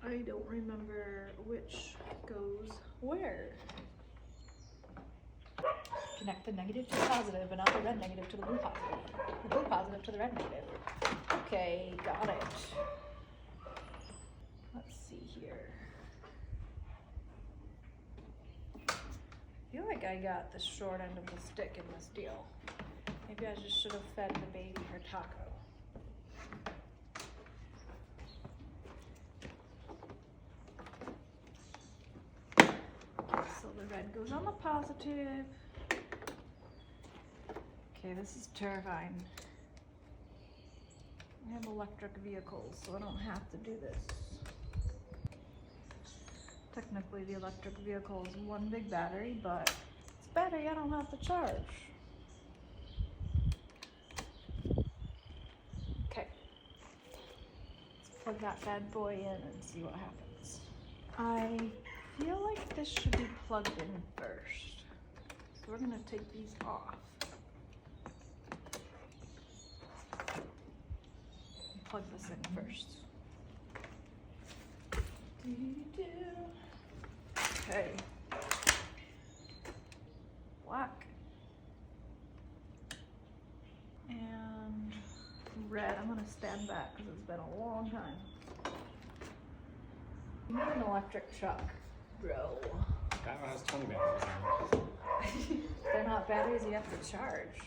I don't remember which goes where. Connect the negative to the positive, but not the red negative to the blue positive. The blue positive to the red negative. Okay, got it. Let's see here. I feel like I got the short end of the stick in this deal. Maybe I just should have fed the baby her taco. Okay, so the red goes on the positive. Okay, this is terrifying. I have electric vehicles, so I don't have to do this. Technically, the electric vehicle is one big battery, but it's battery I don't have to charge. Okay, let's plug that bad boy in and see what happens. I feel like this should be plugged in first. So we're gonna take these off. Plug this in first. Okay. Black. And red. I'm gonna stand back because it's been a long time. You need an electric shock, bro. That one has 20 batteries in it. They're not batteries you have to charge.